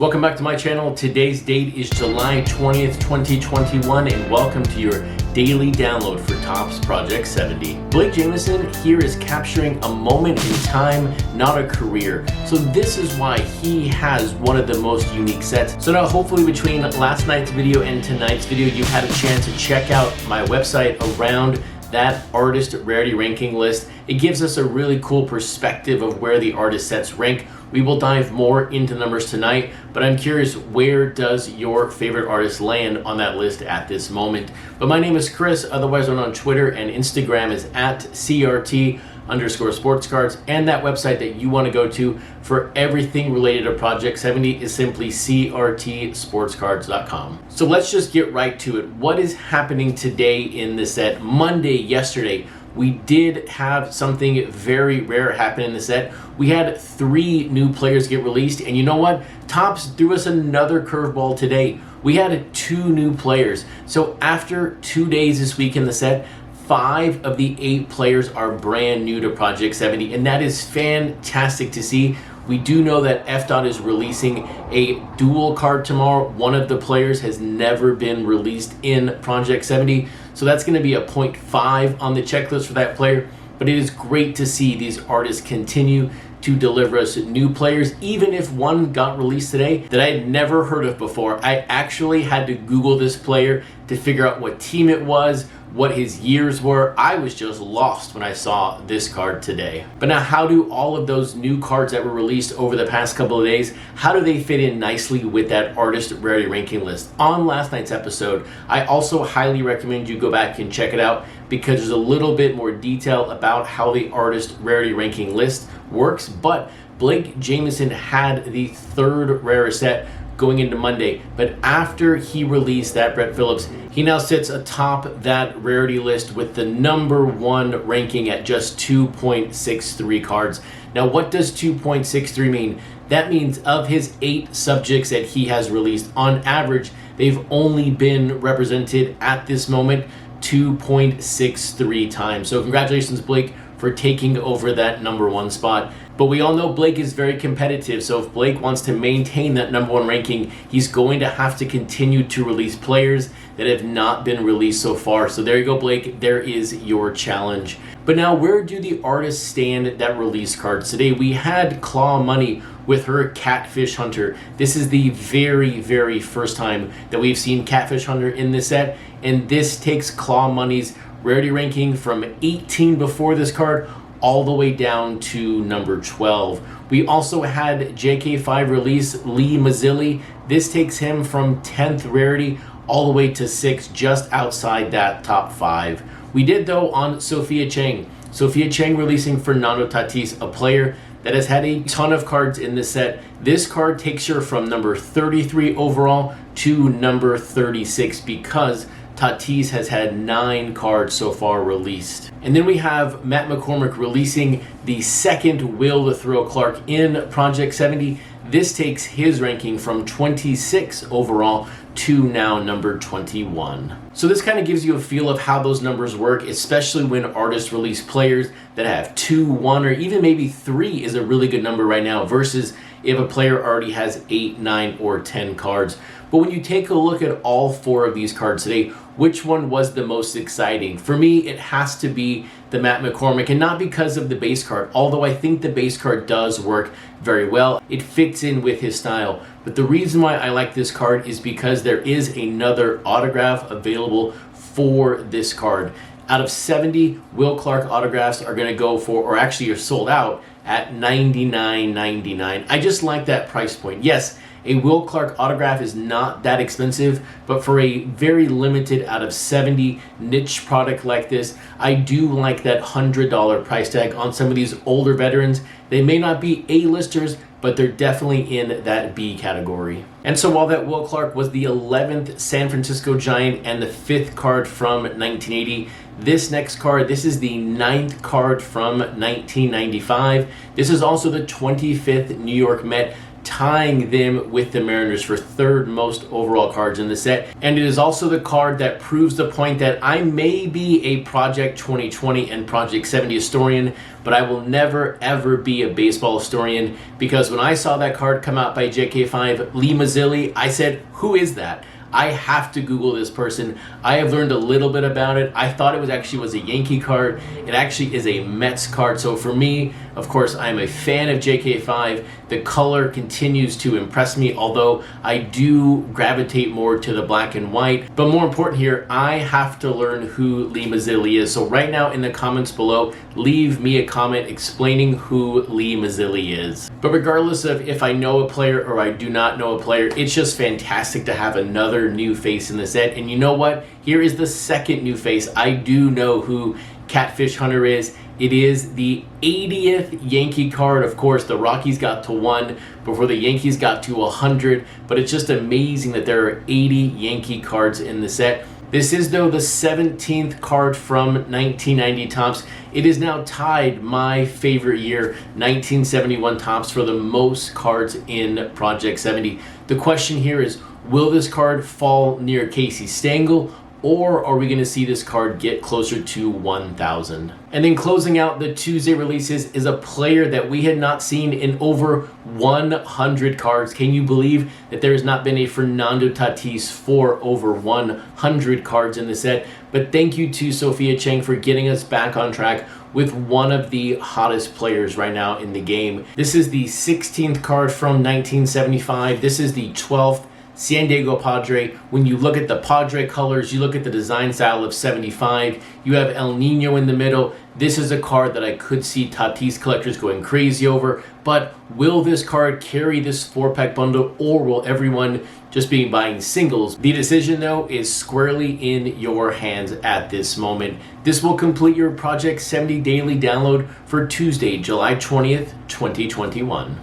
Welcome back to my channel. Today's date is July 20th, 2021, and welcome to your daily download for Topps Project 70. Blake Jamieson here is capturing a moment in time, not a career. So this is why he has one of the most unique sets. So now hopefully between last night's video and tonight's video, you've had a chance to check out my website around that artist rarity ranking list. It gives us a really cool perspective of where the artist sets rank. We will dive more into numbers tonight, but I'm curious, where does your favorite artist land on that list at this moment? But my name is Chris, otherwise known on Twitter and Instagram is at CRT_Sportscards, and that website that you want to go to for everything related to Project 70 is simply CRTSportscards.com. So let's just get right to it. What is happening today in the set? Monday, yesterday, we did have something very rare happen in the set. We had 3 new players get released, and you know what? Topps threw us another curveball today. We had 2 new players. So after 2 days this week in the set, 5 of the 8 players are brand new to Project 70, and that is fantastic to see. We do know that FDOT is releasing a dual card tomorrow. One of the players has never been released in Project 70, so that's going to be a 0.5 on the checklist for that player. But it is great to see these artists continue to deliver us new players, even if one got released today that I had never heard of before. I actually had to Google this player to figure out what team it was, what his years were. I was just lost when I saw this card today. But now, how do all of those new cards that were released over the past couple of days, how do they fit in nicely with that artist rarity ranking list? On last night's episode, I also highly recommend you go back and check it out, because there's a little bit more detail about how the artist rarity ranking list works. But Blake Jamieson had the 3rd rarest set going into Monday, but after he released that Brett Phillips, he now sits atop that rarity list with the number 1 ranking at just 2.63 cards. Now, what does 2.63 mean? That means of his 8 subjects that he has released, on average, they've only been represented at this moment 2.63 times. So congratulations, Blake, for taking over that number 1 spot. But we all know Blake is very competitive, so if Blake wants to maintain that number 1 ranking, he's going to have to continue to release players that have not been released so far. So there you go, Blake, there is your challenge. But now, where do the artists stand that release cards today? We had Claw Money with her Catfish Hunter. This is the very first time that we've seen Catfish Hunter in this set, and this takes Claw Money's rarity ranking from 18 before this card all the way down to number 12. We also had JK5 release Lee Mazzilli. This takes him from 10th rarity all the way to 6, just outside that top 5. We did, though, on Sophia Chang. Sophia Chang releasing Fernando Tatis, a player that has had a ton of cards in this set. This card takes her from number 33 overall to number 36, because Tatis has had 9 cards so far released. And then we have Matt McCormick releasing the 2nd Will the Thrill Clark in Project 70. This takes his ranking from 26 overall to now number 21. So this kind of gives you a feel of how those numbers work, especially when artists release players that have 2, 1, or even maybe 3 is a really good number right now, versus if a player already has 8, 9, or 10 cards. But when you take a look at all 4 of these cards today, which one was the most exciting? For me, it has to be the Matt McCormick, and not because of the base card, although I think the base card does work very well. It fits in with his style. But the reason why I like this card is because there is another autograph available for this card. Out of 70, Will Clark autographs are going to go for, or actually are sold out at $99.99. I just like that price point. Yes, a Will Clark autograph is not that expensive, but for a very limited out of 70 niche product like this, I do like that $100 price tag on some of these older veterans. They may not be A-listers, but they're definitely in that B category. And so while that Will Clark was the 11th San Francisco Giant and the 5th card from 1980, this next card, this is the 9th card from 1995. This is also the 25th New York Met. tying them with the Mariners for third most overall cards in the set. And it is also the card that proves the point that I may be a Project 2020 and Project 70 historian, but I will never ever be a baseball historian, because when I saw that card come out by JK5, Lee Mazzilli, I said, who is that? I have to Google this person. I have learned a little bit about it. I thought it was a Yankee card. It actually is a Mets card. So for me, of course, I'm a fan of JK5. The color continues to impress me, although I do gravitate more to the black and white. But more important here, I have to learn who Lee Mazzilli is. So right now in the comments below, leave me a comment explaining who Lee Mazzilli is. But regardless of if I know a player or I do not know a player, it's just fantastic to have another new face in the set. And you know what? Here is the second new face. I do know who Catfish Hunter is. It is the 80th Yankee card. Of course, the Rockies got to 1 before the Yankees got to 100, but it's just amazing that there are 80 Yankee cards in the set. This is, though, the 17th card from 1990 Topps. It is now tied my favorite year, 1971 Topps, for the most cards in Project 70. The question here is, will this card fall near Casey Stengel, or are we going to see this card get closer to 1,000? And then closing out the Tuesday releases is a player that we had not seen in over 100 cards. Can you believe that there has not been a Fernando Tatis for over 100 cards in the set? But thank you to Sophia Cheng for getting us back on track with one of the hottest players right now in the game. This is the 16th card from 1975. This is the 12th San Diego Padre. When you look at the Padre colors, you look at the design style of 75, you have El Nino in the middle. This is a card that I could see Tatis collectors going crazy over, but will this card carry this 4-pack bundle, or will everyone just be buying singles? The decision, though, is squarely in your hands at this moment. This will complete your Project 70 daily download for Tuesday, July 20th, 2021.